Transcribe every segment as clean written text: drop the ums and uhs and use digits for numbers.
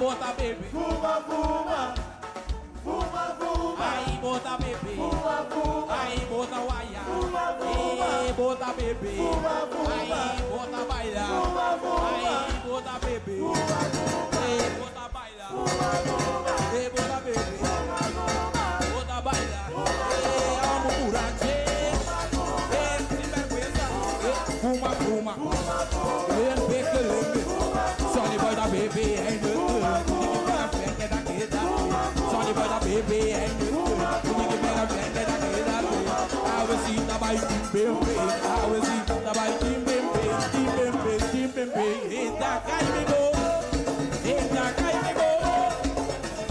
Bota bebê, fuma, fuma, fuma, fuma. Aí bota bebê, fuma, fuma. Aí bota guaia, fuma, fuma. Bota bebê, fuma, fuma. Aí bota bailar, fuma, fuma. Aí bota bebê, fuma, fuma. Bota bailar, fuma, fuma. Bota bebê, fuma, fuma. Bota bailar, amo durante, sem vergonha, fuma, fuma, só de boy da bebê é Sonny boy da baby and you Nigga better bend that I get up I will see the bike team I will see the bike team Hit that guy me go Hit that guy me go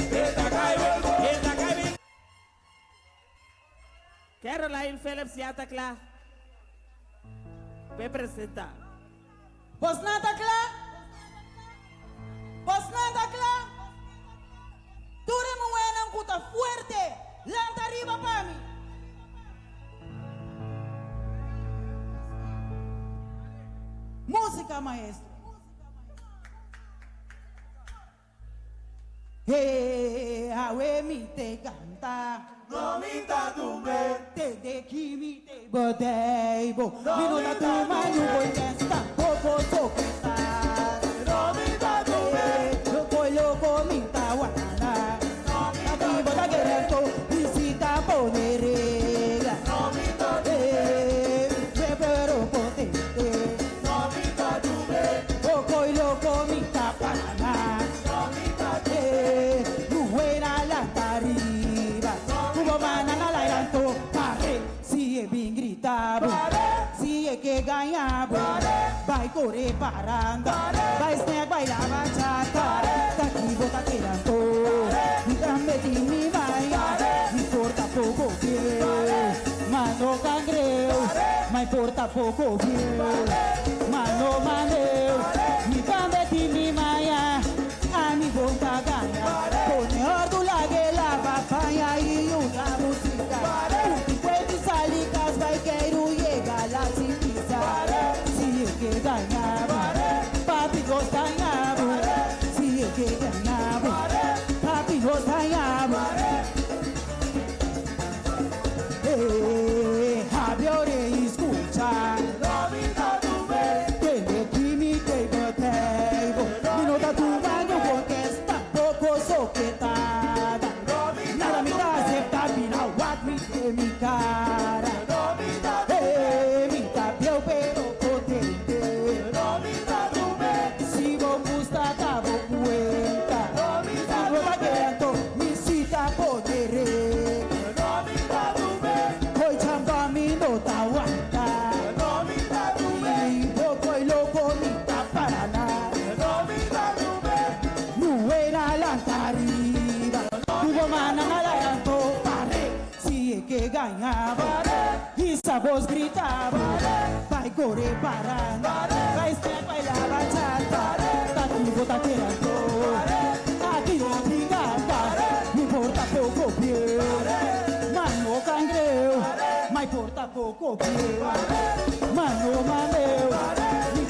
Hit that guy me go Hit that guy me Caroline Phillips ya está claro. Me presenta. ¿Vos no está claro? ¿Vos no está claro? Tú eres muy buena, un puta fuerte. Lanta arriba para mí. Música, maestro. Hey, awe mi te canta. No mi ta tumbe. Te de ki mi te bodei bo. Minuta tu manu boy testa. Poco soqueta. No mi ta tumbe. Loco mi ta wana. Aquí bota querendo visita ponerega. No mi ta tumbe. Pero potente. No mi ta tumbe. Loco mi ta pana. No mi ta tumbe. Buena la tariba. Como banana la lanto. Pare. Si es bien gritado. Si es que ganhaba. Vai correr parando. Vai snack, vai la bachata. Taki bota querendo. Mi trameti mi vai. Mi porta poco bien. Mano cangreu. Mas porta poco bien. Mano maneu. Mi trameti mi maia. A mi volta ganha. Pone ordo lague la papaya e una música. Tutti salicas vai quero llegar la cipisa. Si es que ganhaba, papi nos ganhaba. Si es que ganhaba, papi nos ganhaba. Abre orelha e escucha. No mi ta tumbe. Tiene que me te botei. Minuta tu ganho porque está pouco soquetada. Nada me dá acertar, final, what me tem mi cara. No mi ta tumbe. Mi tapio pero potente. No mi ta tumbe. Si vos gusta, tabo cuenta. No mi ta Si vos tumbe. querendo, mi cita poderé. No mi ta tumbe. Hoy chamba mi no ta aguanta. No mi ta tumbe. Y poco y loco mi ta para nada. No mi ta tumbe. No era la tariba. Tuvo manana la canto. Pare. Si es que ganhaba. Y esa voz gritaba. Vai correr parando. Vai estar, vai la bachata. Taki bota querendo. Aquí no brigada. Me importa poco bien. Mano cangreu. Mas importa poco bien. Mano maneu. Me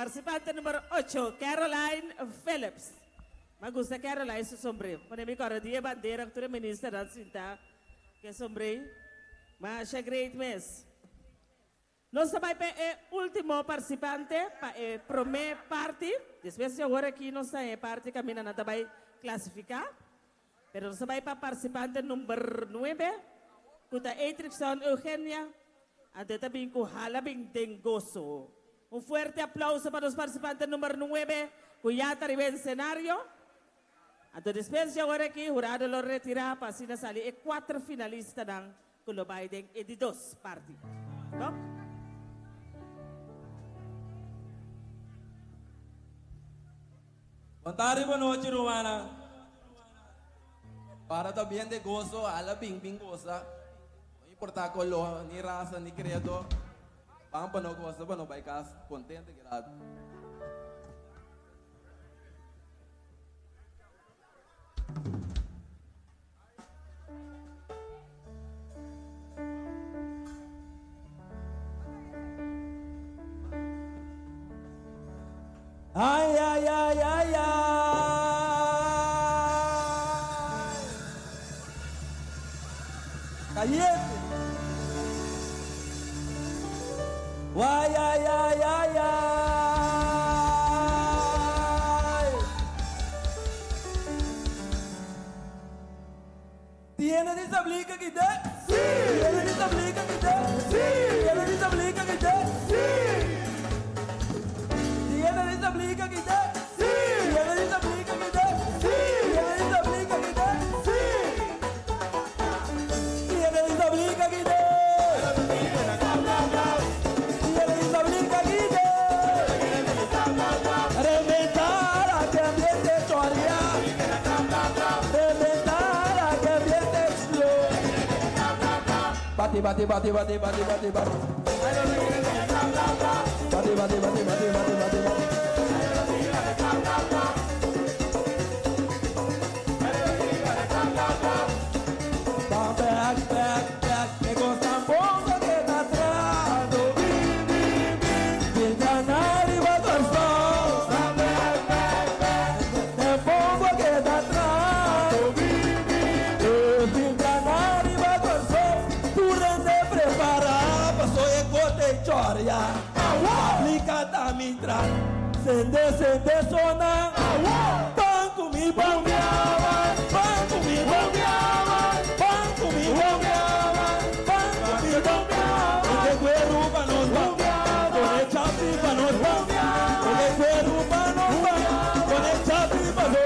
Participante número 8, Caroline Phillips. Me gusta Caroline su sombrero. Pone mi cara de bandera que tu ministra dan cinta. Que sombrero. Mas é great miss. Nós também é o último participante para a primeira parte. Depois de agora aqui nós temos a parte que a mina não vai classificar. Mas nós também para participante número 9. Com a Etrickson Eugenia. Até também com Halabing Dengoso. Fuerte aplauso para os participantes número 9. Que já está no cenário. Até depois de agora aqui, o jurado lo retira para assim sair. E 4 finalistas não. Kulo Biden e di 2 parti. No? Boa noite, Romana. Para también de gozo, a la bing goza. No importa color, ni raza, ni credo. Vamos para no gozo, para no baikas, contente, grato. Ay, ay, ay, ay, ay. Caliente. Ay, ay, ay, ay, ay. ¿Tiene desablica que te? Sí. ¿Tiene desablica que te? Sí. ¿Tiene desablica que te? Sí. ¿Tiene desablica que te? Sí. ¿Tiene desablica que te? Sí. ¿Tiene desablica que te? Sí. ¿Tiene desablica que te? ¿Tiene desablica que te? Reventar a que ambiente choría. Reventar a que ambiente slow. Bate, bate, bate, bate, bate, bate, bate. Bate, bate, bate, bate, bate, bate, bate. Back, back, back. Me gusta un poco que está atrás. Vil ganar y va a sol. Back, back, back. Me pongo que está atrás. Vil ganar y va a sol. Tu rende preparada. Soy el corte y choria. Aplica a mitra. Sende, sende, sona. Pan comigo, bombeaban. Pan comigo, bombeaban. Pan comigo, bombeaban. Pan comigo, bombeaban. Con el cuero para nos bombeaban. Con el chapi para nos bombeaban. Con el cuero para nos bombeaban. Con el chapi para nos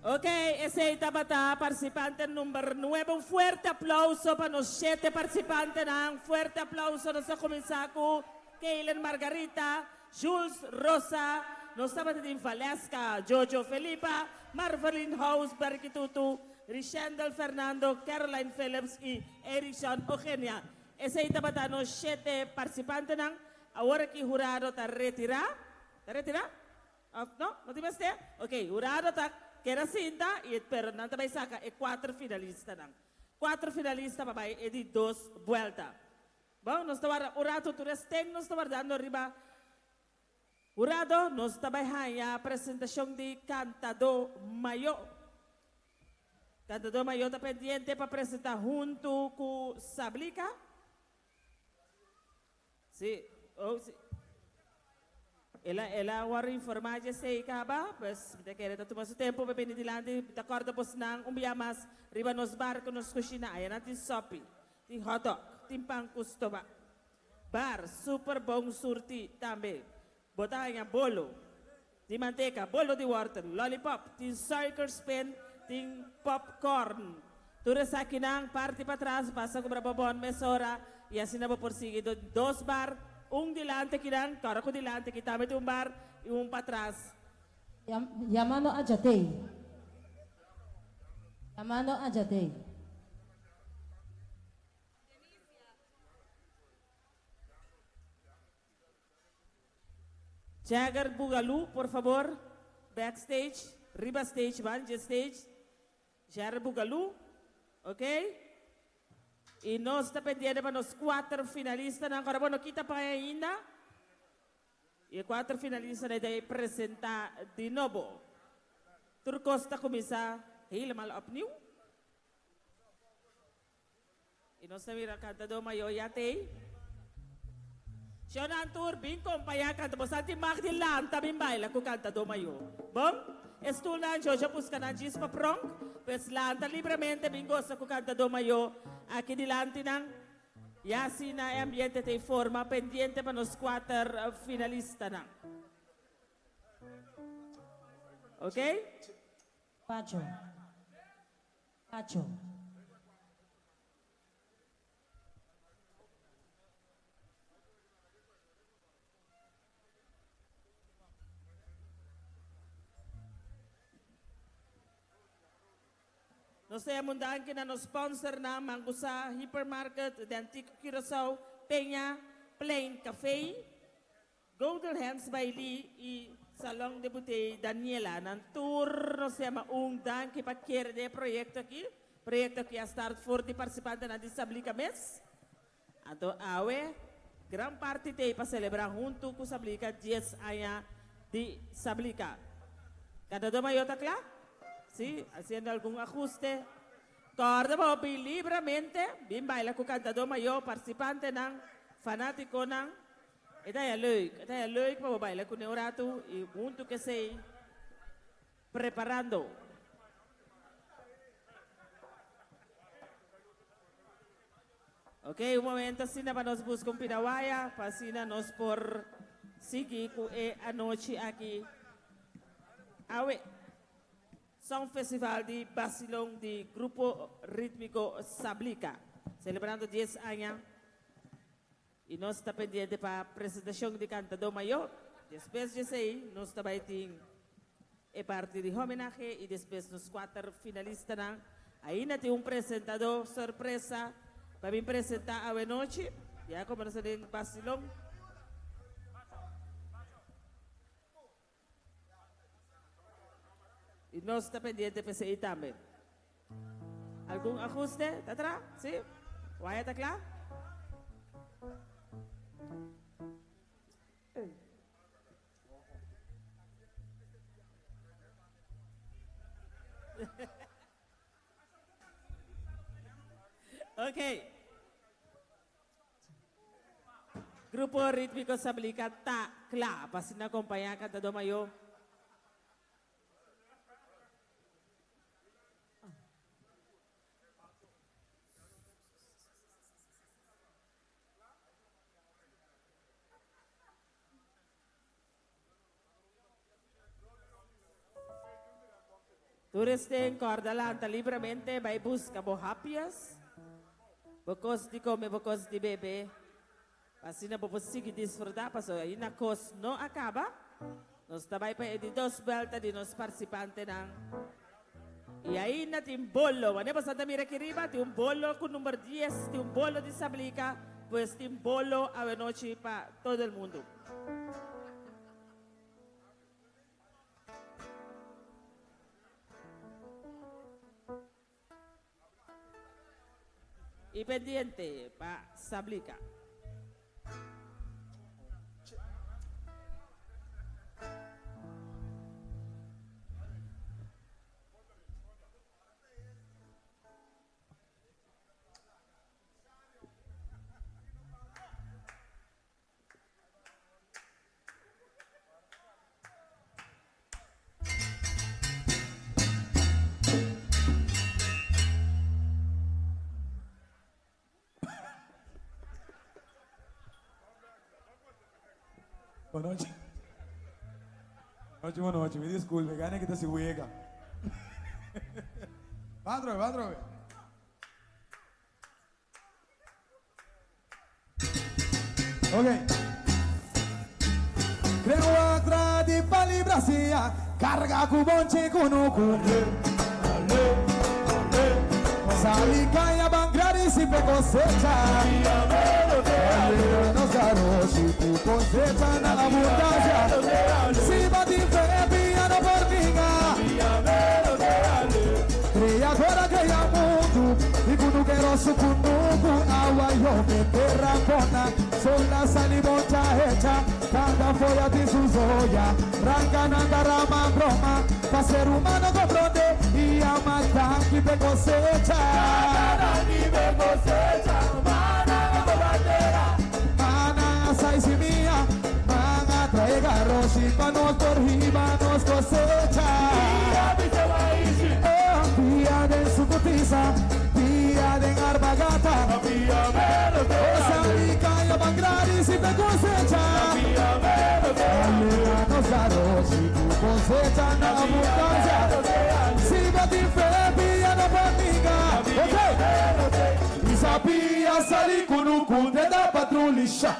Ok, ese tabata participante número 9. Un fuerte aplauso para los 7 participantes. Un fuerte aplauso a comienzar con Kaylen Margarita, Jules Rosa, nos tabatin Valesca, Jojo Felipa, Marvelin House Barkitutu, Richendel Fernando, Caroline Phillips y Ericson Eugenia. Ese tabata los 7 participantes. Ahora que jurado está retirado. ¿Está retirado? No, no te ves. Ok, jurado está. Kera cinta, pero não também saca, é 4 finalistas. 4 finalistas, papai, é de 2 vueltas. Bom, nós estamos, o rato, tu tem, nós estamos dando riba. O rato, nós estamos a apresentação de cantador maior. Cantador maior está pendiente para apresentar junto com Sablika. Sim, sim. Ela agora informar de sei que pues de que era todo o tempo para pedir dilante de acordo com nang mas riba nos barco nos cozinha aí na tem sopi, tem hot dog, tem pão custoba, bar super bom surti também, botar em bolo, tem manteca, bolo de water, lollipop, tem sugar spin, tem popcorn, tudo isso aqui nang parte para trás passa com babon mesora e assim na por seguido 2 bar dilante kiran, cara ko dilante kita may bar, yung patras. Yamano ajate. Yamano ajate. Jagger Bugalu, por favor, backstage, riba stage, banje stage. Jagger Bugalu, okay? E nós estamos pendendo para os 4 finalistas. Agora, não kita pa ainda. E 4 finalistas daí apresentar de novo. Turcos está começar helemaal opnieuw. E nós estamos a cantador maior já tem. Siya tour, bing kompaya canta. Bastante magdilan, tabing baila ko cantador maior. Bom? Estudan, Jojo busca na Gispa Prong. Pues lanta livremente, bingo sa ko cantador maior. Aqui dilante ng yasi na ambiente te forma pendiente para nos 4 finalistas na. Okay? Pacho. Pacho. Nós temos que nos sponsor na Mangusa Hypermarket, de Antico Curaçao, Penha, Plain Café, Golden Hands by Lee e Salão de Bouteille Daniela. Nang tour, nós temos danke para querer de projeto aqui. proyecto que ya está voor de participantes na de Sablika mes. Então, awe, gran parte tem para celebrar junto com Sablika 10 años de Sablika. Cada doma yo está claro? Sí, haciendo algún ajuste. Corda va a libremente, bien baila con cantador mayor, participante ng fanático ng. Ito ya leuk, pa baila con neurato y junto que se preparando. Ok, un momento, sina para nos buscar un pinawaya, para sina nos por seguir con anoche aquí. Awe. Song Festival di Basilon di Grupo Rítmico Sablika, celebrando 10 años. Y nos está pendiente para la presentación de cantador mayor. Después de ahí, nos está baiting parte de homenaje y después los 4 finalistas. Ahí nos tiene un presentador sorpresa para me presentar a la noche. Ya como nos en Basilon. Y no está pendiente para seguir también. ¿Algún ajuste? ¿Está atrás? ¿Sí? ¿Vaya está claro? Ok. Grupo Rítmico Sablika está claro para sin acompañar a cantador mayor. Turisten cordalanta livremente vai buscar bohapias, bocos de comer, bocos de beber, assim não vamos seguir desfrutar, porque aí na coisa não acaba. Nós também para de 2 voltas de nos participantes não. E aí na tem bolo, né? Você também requeriba tem bolo com número 10, tem bolo de Sablika, pois tem bolo a noite para todo mundo. Y pendiente para Sablika. Boa noite. Boa noite, me desculpe, gane que te se juega. Padre. Ok. Creo atrás de Pali Brasia, carga cubonche con un cumple. Sablika ya bangrari si pe cosecha. Nos garos y tu cosecha na abundancia. Si bati fe piano por minga. Criadora que ya mundo y cuando quiero su cunugu agua yo me terra cona. Son la salivoncha hecha, cada folla de su zoya. Rancan andarama broma, pa ser humano compronde y ama tanque de cosecha. Mana saisi mía, mana trae garros y panos por riba nos cosecha. Día de su cotiza, día de arbagata. Sablika ya bangrari si te cosecha. Nos garros y tu cosecha na abundancia. Si bati fe pilla no paniga. Ok. Isapia sali kunuku de da patrulha. Sha.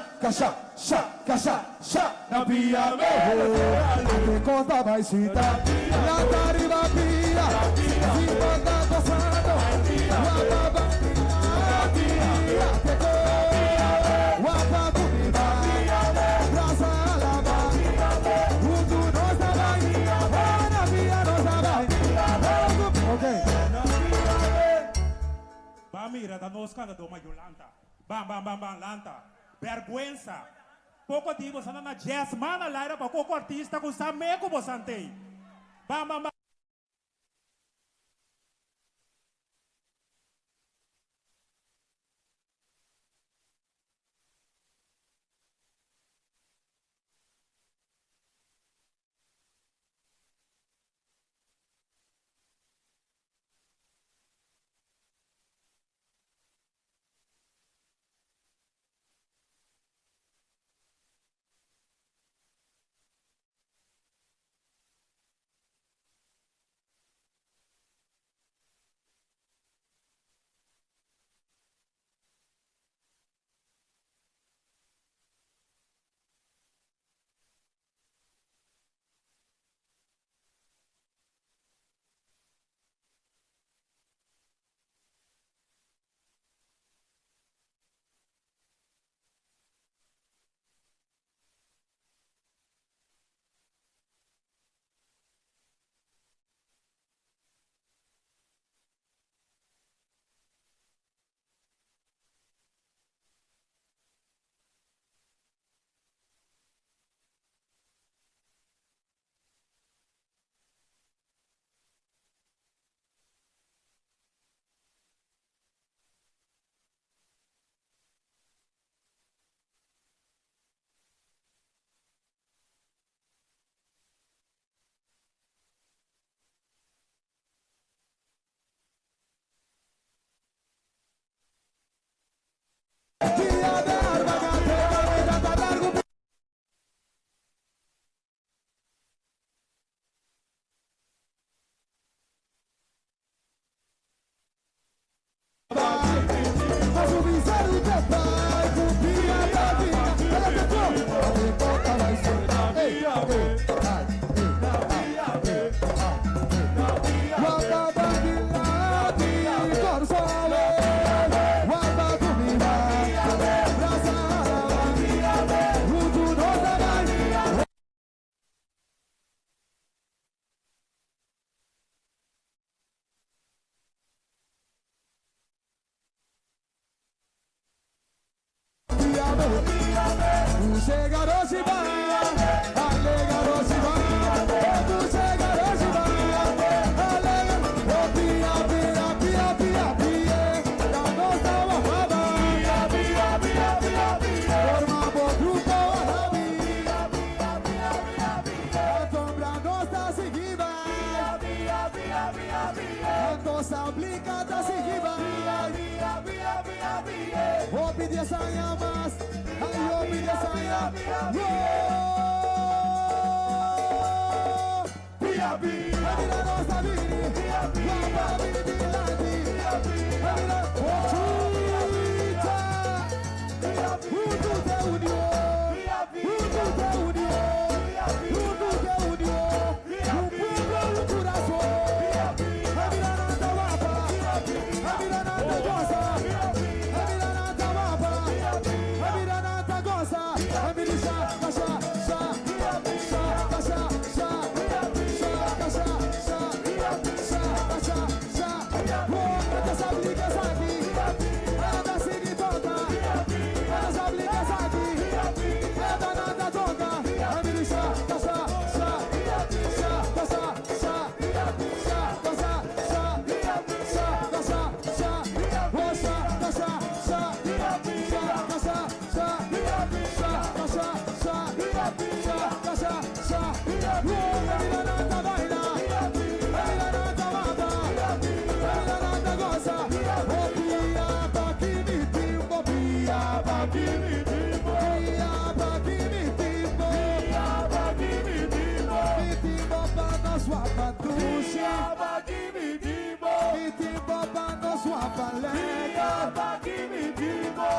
Na pia me. Ate conta vai cita. La tariba pia. Si bata gozando. Wapa bandiga. Ate ko. Wapa kuniba. Raza alaba. Undu no sabai. Wana pia no sabai. Okay. mira, da nos cana do Yolanta. Bam, bam, bam, bam, lanta. Vergüenza. Pouco digo, sana na jazz, mana laira para pouco artista com sameco bosantei. Bam, bam, bam.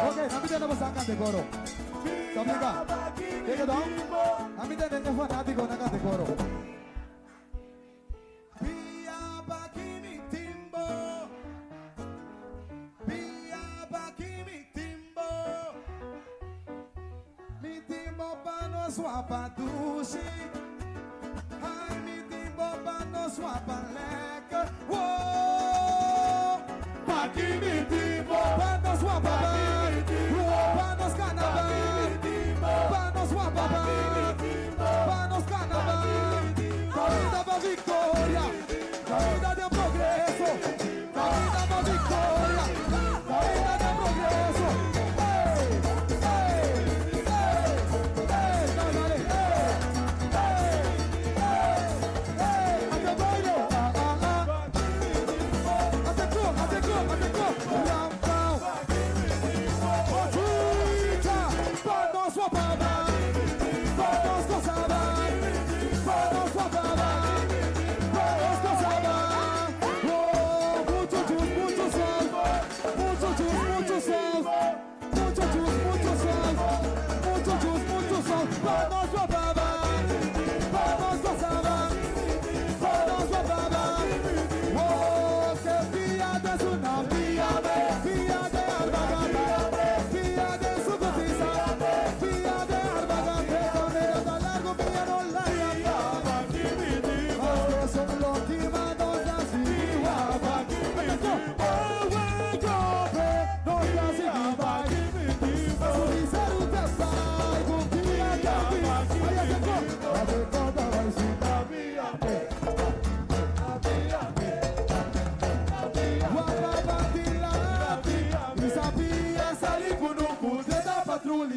Okay, kami din na masakan de coro. Sabi ka, teka dong, kami din na fanati ko na ka de coro. Pia bakimi timbo, pia bakimi timbo, mi timbo pano swapa dushi, ay mi timbo pano swapa leka, wow, bakimi timbo.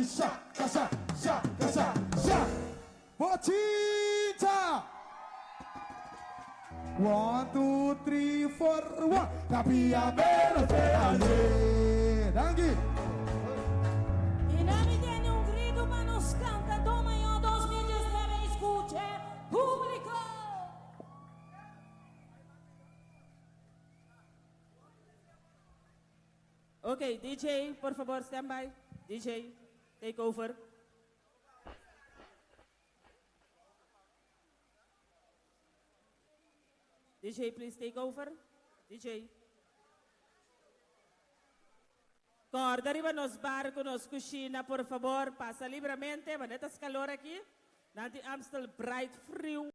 sha, kasha, sha, kasha, sha. Bochincha. 1, 2, 3, 4, 1. Capiamelo feliz. Dangi. Y nadie tiene un grito para nos canta. Toma yo 2019, escuche, público. Okay, DJ, por favor, stand by. DJ, take over. DJ, please take over. DJ. Corda arriba nos barco, nos cucina, por favor. Pasa libremente, va netas calor aquí. Nanti Amstel bright free.